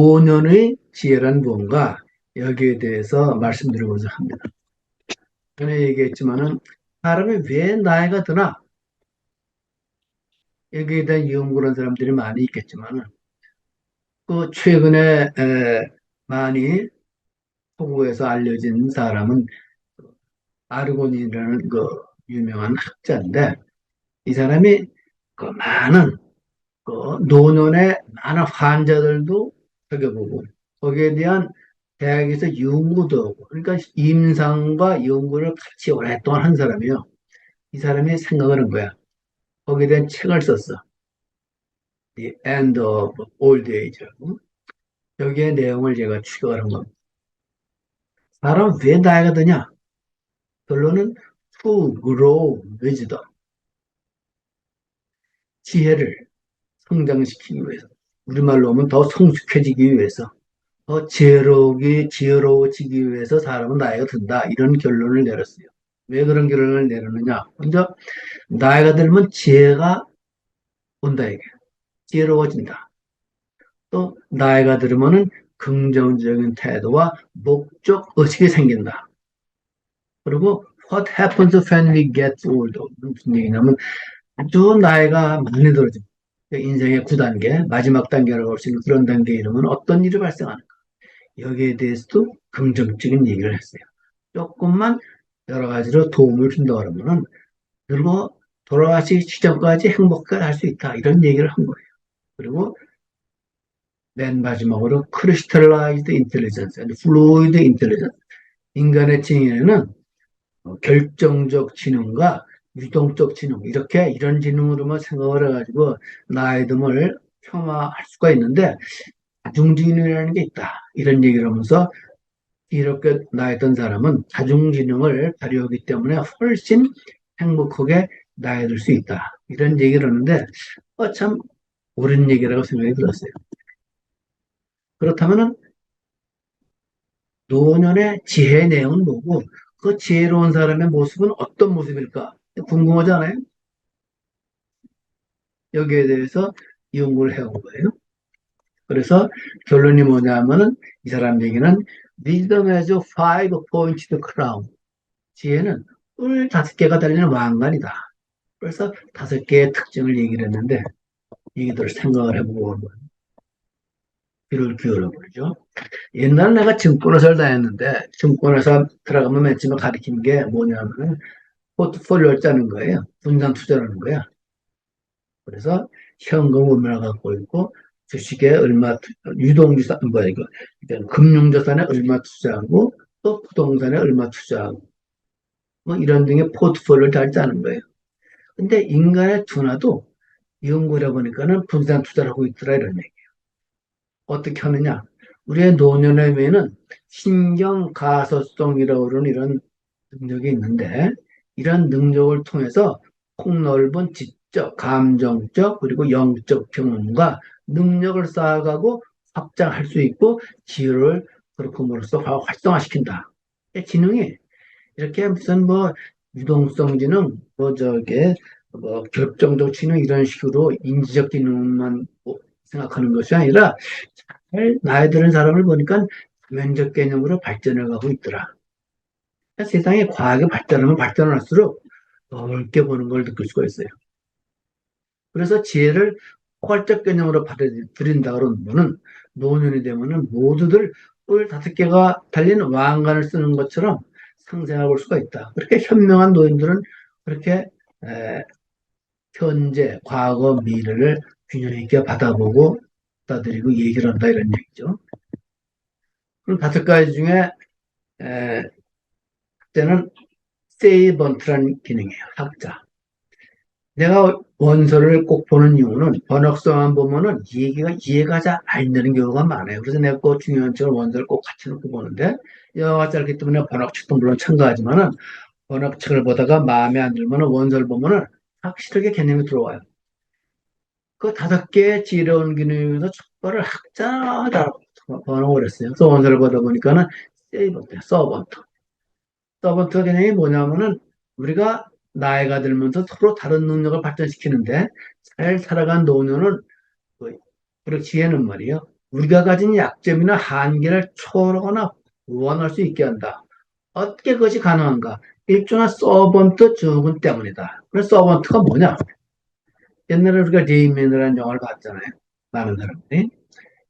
노년의 지혜란 무언가 여기에 대해서 말씀드리고자 합니다. 전에 얘기했지만은 사람이 왜 나이가 드나 여기에 대한 연구를 한 사람들이 많이 있겠지만은 그 최근에 많이 토고에서 알려진 사람은 아르고니라는 그 유명한 학자인데 이 사람이 그 많은 그 노년의 많은 환자들도 살펴보고 거기에 대한 대학에서 연구도 하고 그러니까 임상과 연구를 같이 오랫동안 한 사람이요. 이 사람이 생각을 한 거야. 거기에 대한 책을 썼어. The End of Old Age라고. 여기에 내용을 제가 추격을 한 겁니다. 사람 왜 나이가 드냐? 결론은 to grow wisdom. 지혜를 성장시키기 위해서. 우리말로 하면 더 성숙해지기 위해서. 지혜로워지기 위해서 사람은 나이가 든다. 이런 결론을 내렸어요. 왜 그런 결론을 내렸느냐? 먼저, 나이가 들면 지혜가 온다, 이게. 지혜로워진다. 또, 나이가 들면은 긍정적인 태도와 목적 의식이 생긴다. 그리고, what happens when we get older? 무슨 얘기냐면, 아주 나이가 많이 들어지고, 인생의 9단계, 마지막 단계라고 할 수 있는 그런 단계에 이르면 어떤 일이 발생하는가? 여기에 대해서도 긍정적인 얘기를 했어요. 조금만 여러 가지로 도움을 준다 그러면은 그리고 돌아가시기 직전까지 행복하게 할 수 있다. 이런 얘기를 한 거예요. 그리고 맨 마지막으로 크리스탈라이즈드 인텔리전스, 플루이드 인텔리전스. 인간의 지능에는 결정적 지능과 유동적 지능 이렇게 이런 지능으로만 생각을 해가지고 나의 듦을 폄하할 수가 있는데 다중지능이라는 게 있다. 이런 얘기를 하면서 이렇게 나이든 사람은 다중지능을 발휘하기 때문에 훨씬 행복하게 나이들 수 있다. 이런 얘기를 하는데, 참, 옳은 얘기라고 생각이 들었어요. 그렇다면은, 노년의 지혜 내용은 뭐고, 그 지혜로운 사람의 모습은 어떤 모습일까? 궁금하잖아요? 여기에 대해서 연구를 해온 거예요. 그래서 결론이 뭐냐면은, 이 사람 얘기는, Wisdom has a five-pointed crown. 지혜는 뿔 5개가 달리는 왕관이다. 그래서 5개의 특징을 얘기를 했는데, 얘기들을 생각을 해보고 한번 귀를 기울여 보죠. 옛날 내가 증권회사를 다녔는데, 증권회사 들어가면 맨 처음에 가르치는 게 뭐냐면, 포트폴리오를 짜는 거예요. 분산 투자라는 거야. 그래서 현금 얼마나 갖고 있고, 주식에 얼마, 유동주산, 뭐야, 이거. 그러니까 금융자산에 얼마 투자하고, 또 부동산에 얼마 투자하고, 뭐 이런 등의 포트폴리오를 잘 짜는 거예요. 근데 인간의 둔화도 연구를 해보니까는 분산 투자를 하고 있더라 이런 얘기. 어떻게 하느냐? 우리의 노년의 뇌는 신경 가소성이라고 그러는 이런 능력이 있는데 이런 능력을 통해서 폭넓은 지적, 감정적 그리고 영적 경험과 능력을 쌓아가고 확장할 수 있고 지혜를 그렇게으로써 활성화시킨다. 지능이 이렇게 무슨 뭐 유동성 지능, 뭐 저게 뭐 결정적 지능 이런 식으로 인지적 지능만 생각하는 것이 아니라 잘 나이 드는 사람을 보니까 면적 개념으로 발전해 가고 있더라. 그러니까 세상에 과학이 발전하면 발전할수록 넓게 보는 걸 느낄 수가 있어요. 그래서 지혜를 포괄적 개념으로 받아들인다 그러는 거는 노년이 되면은 모두들 뿔 5개가 달린 왕관을 쓰는 것처럼 상생해 볼 수가 있다. 그렇게 현명한 노인들은 그렇게 에, 현재, 과거, 미래를 균형 있게 받아보고 받아들이고 얘기를 한다 이런 얘기죠. 그럼 5가지 중에 그때는 세이번트라는 기능이에요. 학자. 내가 원서를 꼭 보는 이유는 번역서만 보면은 얘기가 이해가 잘 안 되는 경우가 많아요. 그래서 내가 그 중요한 책을 원서를 꼭 같이 놓고 보는데 영어가 짧기 때문에 번역책도 물론 첨가하지만은 번역책을 보다가 마음에 안 들면은 원서를 보면은 확실하게 개념이 들어와요. 그 5개의 지혜로운 기능 중에서 첫 번을 학자라고 번역을 했어요. 그래서 원서를 보다 보니까는 세이번트, 서번트. 서번트 개념이 뭐냐면은 우리가 나이가 들면서 서로 다른 능력을 발전시키는데 잘 살아간 노년은 그리고 지혜는 말이요. 우리가 가진 약점이나 한계를 초월하거나 보완할 수 있게 한다. 어떻게 그것이 가능한가? 일종의 서번트 증후군 때문이다. 그래서 서번트가 뭐냐? 옛날에 우리가 레인맨이라는 영화를 봤잖아요. 많은 사람들이.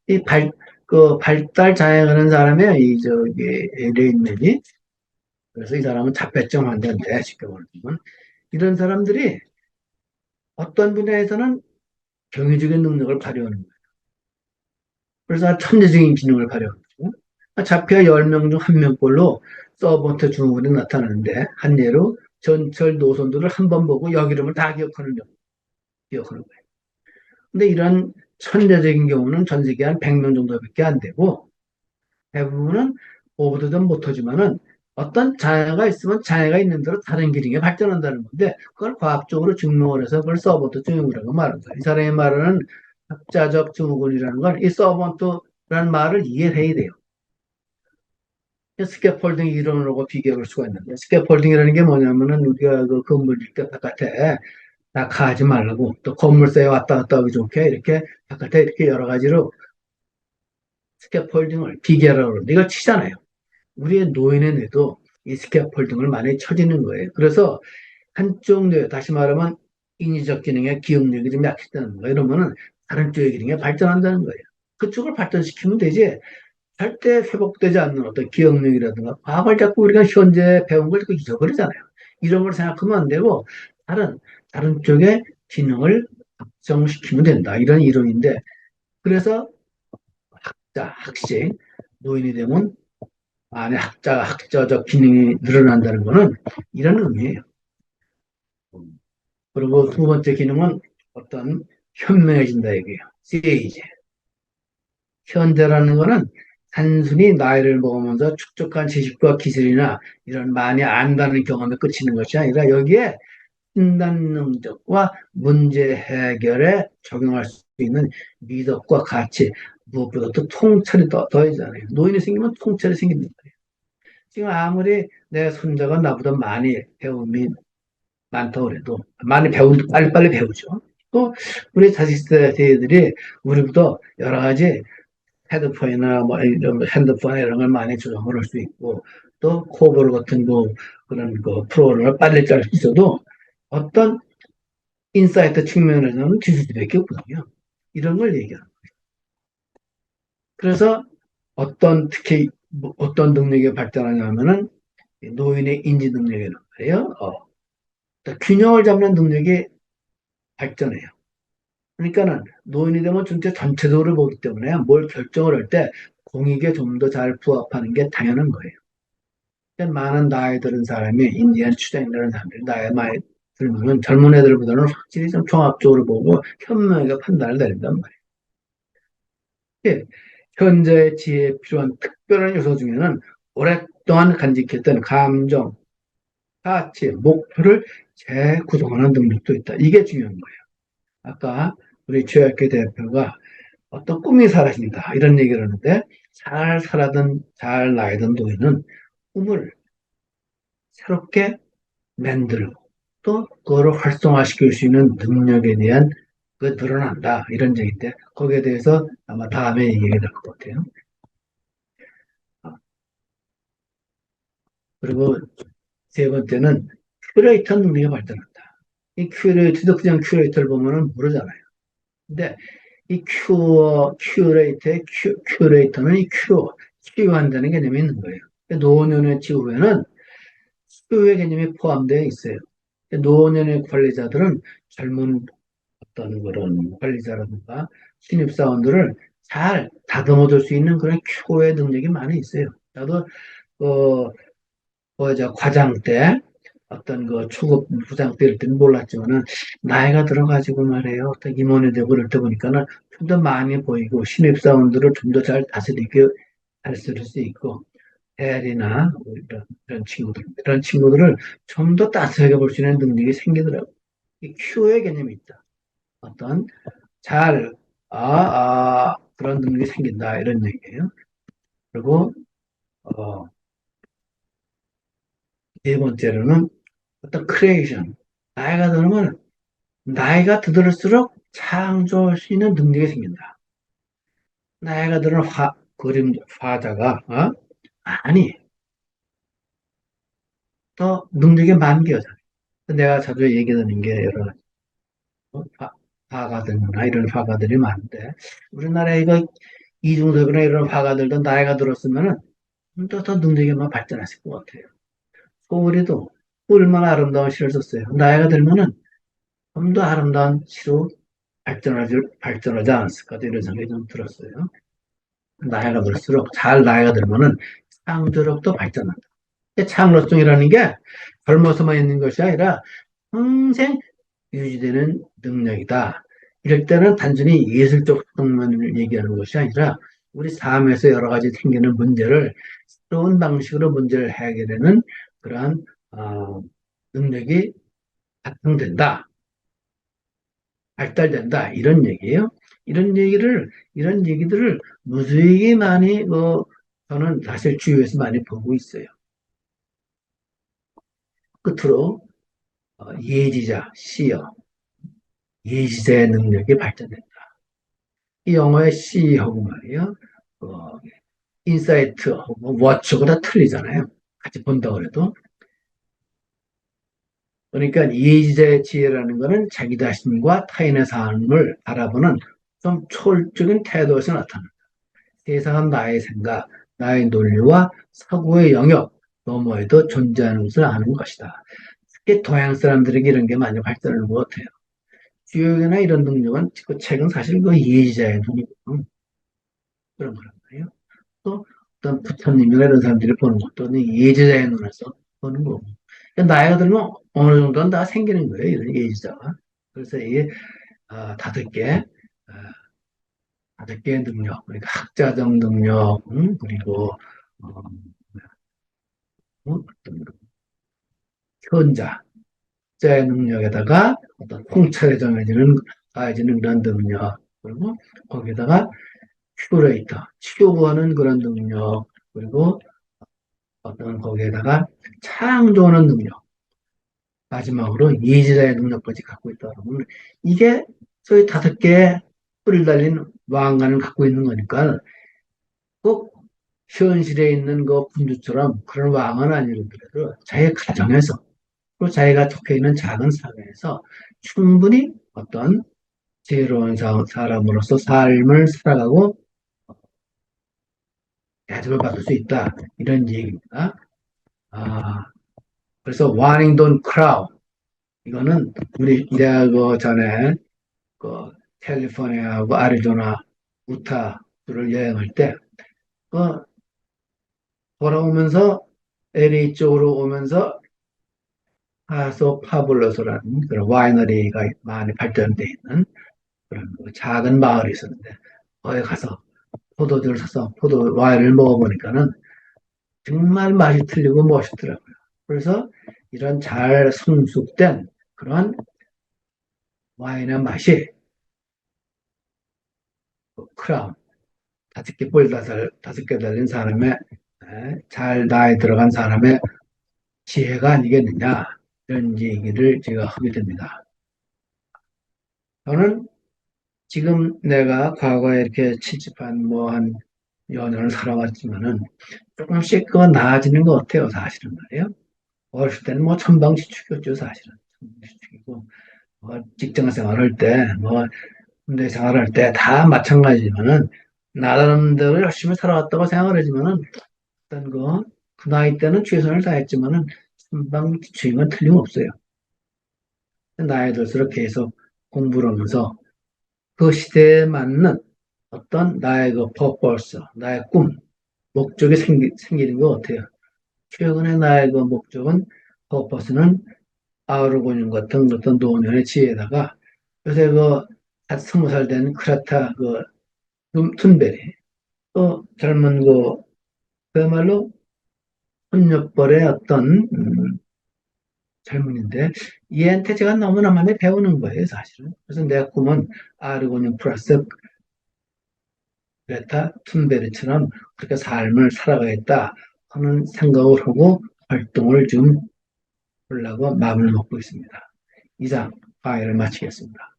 이 발달 장애가는 사람의 레인맨이. 그래서 이 사람은 자폐증 환자인데, 쉽게 말하면. 이런 사람들이 어떤 분야에서는 경이적인 능력을 발휘하는 거예요. 그래서 천재적인 기능을 발휘하는 거죠. 자폐아 10명 중 1명꼴로 서번트 증후군이 나타나는데, 한 예로 전철 노선도를 한 번 보고 역 이름을 다 기억하는 거예요. 근데 이런 천재적인 경우는 전 세계 한 100명 정도밖에 안 되고, 대부분은 오버도는 못하지만은 어떤 장애가 있으면 장애가 있는 대로 다른 기능이 발전한다는 건데, 그걸 과학적으로 증명을 해서 그걸 서번트 증후군이라고 말한다. 이 사람이 말하는 학자적 증후군이라는 건 이 서번트라는 말을 이해해야 돼요. 스캐폴딩 이론으로 비교할 수가 있는데, 스캐폴딩이라는 게 뭐냐면은 우리가 그 건물 짓때 바깥에 낙하하지 말라고, 또 건물세에 왔다 갔다 하기 좋게 이렇게 바깥에 이렇게 여러 가지로 스캐폴딩을 비계라고 그러는데 이걸 치잖아요. 우리의 노인의 뇌도 이 스캐폴딩을 많이 쳐지는 거예요. 그래서 한쪽 뇌, 다시 말하면 인지적 기능의 기억력이 좀 약해지는 거예요. 이러면은 다른 쪽의 기능이 발전한다는 거예요. 그쪽을 발전시키면 되지. 절대 회복되지 않는 어떤 기억력이라든가 과거를 자꾸 우리가 현재 배운 걸 자꾸 잊어버리잖아요. 이런 걸 생각하면 안 되고 다른 쪽의 기능을 확정시키면 된다. 이런 이론인데 그래서 학식 노인이 되면 안에 학자적 기능이 늘어난다는 거는 이런 의미예요. 그리고 두 번째 기능은 어떤 현명해진다 얘기예요. CAG. 현대라는 거는 단순히 나이를 먹으면서 축적한 지식과 기술이나 이런 많이 안다는 경험에 그치는 것이 아니라 여기에 판단 능력과 문제 해결에 적용할 수 있는 미덕과 가치, 무엇보다도 통찰이 더해지잖아요. 노인이 생기면 통찰이 생긴다. 지금 아무리 내 손자가 나보다 많이 배움이 많다고 그래도 많이 빨리빨리 배우죠. 또 우리 자식 세대들이 우리보다 여러 가지 헤드폰이나 뭐 이런 핸드폰 이런 걸 많이 조정을 할 수 있고 또 코볼 같은 거 그런 거 프로그램을 빨리 짤 수 있어도 어떤 인사이트 측면에서는 뒤수밖에 없거든요. 이런 걸 얘기하는 거예요. 그래서 특히 어떤 능력이 발달하냐면은 노인의 인지 능력이란 말이에요. 그러니까 균형을 잡는 능력이 발전해요. 그러니까는 노인이 되면 진짜 전체적으로 보기 때문에 뭘 결정을 할 때 공익에 좀 더 잘 부합하는 게 당연한 거예요. 많은 나이 들은 사람이 인디안 추장이라는 사람들이 나이 많이 들면 젊은 애들보다는 확실히 좀 종합적으로 보고 현명하게 판단을 내린단 말이에요. 예, 현재의 지혜에 필요한 특별한 요소 중에는 오랫동안 간직했던 감정, 가치, 목표를 재구성하는 능력도 있다. 이게 중요한 거예요. 아까 우리 최학계 대표가 어떤 꿈이 사라진다 이런 얘기를 하는데 잘 살아든 잘 나이든 노인은 꿈을 새롭게 만들고 또 그거를 활성화시킬 수 있는 능력에 대한 그 드러난다 이런 얘기인데 거기에 대해서 아마 다음에 얘기가 될 것 같아요. 그리고 세 번째는 큐레이터 능력이 발전한다. 이 큐레이터도 그냥 큐레이터를 보면은 모르잖아요. 근데 이 큐레이터는 이 치유한다는 개념이 있는 거예요. 노년의 치유에는 치유의 개념이 포함되어 있어요. 노년의 관리자들은 젊은 어떤 그런 관리자라든가 신입사원들을 잘 다듬어줄 수 있는 그런 큐의 능력이 많이 있어요. 나도 어, 과장 때 어떤 그 초급 부장 때 이럴 때는 몰랐지만은 나이가 들어가지고 말이에요. 어떤 임원이 되고 그럴 때 보니까는 좀 더 많이 보이고 신입사원들을 좀 더 잘 다스리게 다스릴 수 있고 대리나 뭐 이런 친구들을 좀 더 따스하게 볼 수 있는 능력이 생기더라고요. 이 큐의 개념이 있다. 어떤 잘, 그런 능력이 생긴다. 이런 얘기예요. 그리고, 어, 네 번째로는 어떤 크리에이션. 나이가 들수록 창조할 수 있는 능력이 생긴다. 나이가 드는 화자가, 아니, 더 능력이 만개하잖아. 내가 자주 얘기하는 게 여러 가지, 화가들이나 이런 화가들이 많은데, 우리나라에 이거 이중섭이나 이런 화가들도 나이가 들었으면은 좀 더 능력이 막 발전했을 것 같아요. 소울이도 얼마나 아름다운 시를 썼어요. 나이가 들면은 좀 더 아름다운 시로 발전하지 않았을까, 이런 생각이 좀 들었어요. 나이가 들수록 잘 나이가 들면은 창조력도 발전한다. 창조성이라는 게 젊어서만 있는 것이 아니라 평생 유지되는 능력이다. 이럴 때는 단순히 예술적 측면을 얘기하는 것이 아니라 우리 삶에서 여러 가지 생기는 문제를 새로운 방식으로 문제를 해결하는 그러한 능력이 발동된다, 발달된다 이런 얘기예요. 이런 얘기들을 무수히 많이 저는 사실 주위에서 많이 보고 있어요. 끝으로 예지자, 시여, 예지자의 능력이 발전된다. 이 영어의 C하고 말이에요. 어, 인사이트하고 워치하고 다 틀리잖아요. 같이 본다 그래도. 그러니까 예지자의 지혜라는 것은 자기 자신과 타인의 삶을 바라보는 좀 초월적인 태도에서 나타난다. 세상은 나의 생각, 나의 논리와 사고의 영역 너머에도 존재하는 것을 아는 것이다. 특히 동양 사람들에게 이런 게 많이 발달을 못해요. 주역이나 이런 능력은 그 책은 사실 그 예지자의 능력이고 그런 거란 말이에요. 또 어떤 부처님이나 이런 사람들이 보는 것도 예지자의 눈에서 보는 거고. 그러니까 나이가 들면 어느 정도는 다 생기는 거예요. 이런 예지자가. 그래서 이게 다섯 개, 아, 다섯 개의 능력, 그러니까 학자적 능력, 그리고 어, 어떤 현자, 자의 능력에다가 어떤 통찰에 정해지는 가해지는 그런 능력, 그리고 거기다가 큐레이터, 치료하는 그런 능력, 그리고 어떤 거기에다가 창조하는 능력, 마지막으로 예지자의 능력까지 갖고 있다 그러면 이게 소위 다섯 개의 뿔을 달린 왕관을 갖고 있는 거니까 꼭 현실에 있는 그 군주처럼 그런 왕은 아니더라도 자기 가정에서 또 자기가 속해 있는 작은 사회에서 충분히 어떤 지혜로운 사람으로서 삶을 살아가고 대접을 받을 수 있다. 이런 얘기입니다. 아, 그래서 와닝돈 크라우 이거는 우리 내가 그 전에 그 캘리포니아하고 아리조나, 우타를 여행할 때 그 돌아오면서 LA 쪽으로 오면서 파소 파블로소라는 그런 와이너리가 많이 발전되어 있는 그런 그 작은 마을이 있었는데 거기 가서 포도주를 사서 포도 와인을 먹어보니까는 정말 맛이 틀리고 멋있더라고요. 그래서 이런 잘 성숙된 그런 와인의 맛이 크라운 다섯 개 달린 사람의 잘 나이 들어간 사람의 지혜가 아니겠느냐 이런 얘기를 제가 하게 됩니다. 저는 지금 내가 과거에 이렇게 70한 뭐 한 여년을 살아왔지만은 조금씩 그 나아지는 것 같아요, 사실은 말이에요. 어렸을 때는 뭐 천방지축이었죠, 사실은. 천방지축이고, 뭐 직장 생활할 때, 뭐 군대 생활할 때 다 마찬가지지만은 나름대로 열심히 살아왔다고 생각을 하지만은 어떤 그 나이 때는 최선을 다했지만은 천방지축인 틀림없어요. 나이 들수록 계속 공부를 하면서 그 시대에 맞는 어떤 나의 그 퍼포스, 나의 꿈, 목적이 생기는 것 같아요. 최근에 나의 그 목적은, 퍼포스는 아우르고늄 같은 어떤 노년의 지혜에다가 요새 한 20살 된 크라타 툰베리, 젊은 그야말로 훈육벌의 어떤 젊은인데 얘한테 제가 너무나 많이 배우는 거예요, 사실은. 그래서 내 꿈은 아르고늄 플러스 그레타 툰베리처럼 그렇게 삶을 살아가겠다 하는 생각을 하고 활동을 좀 하려고 마음을 먹고 있습니다. 이상 강의를 마치겠습니다.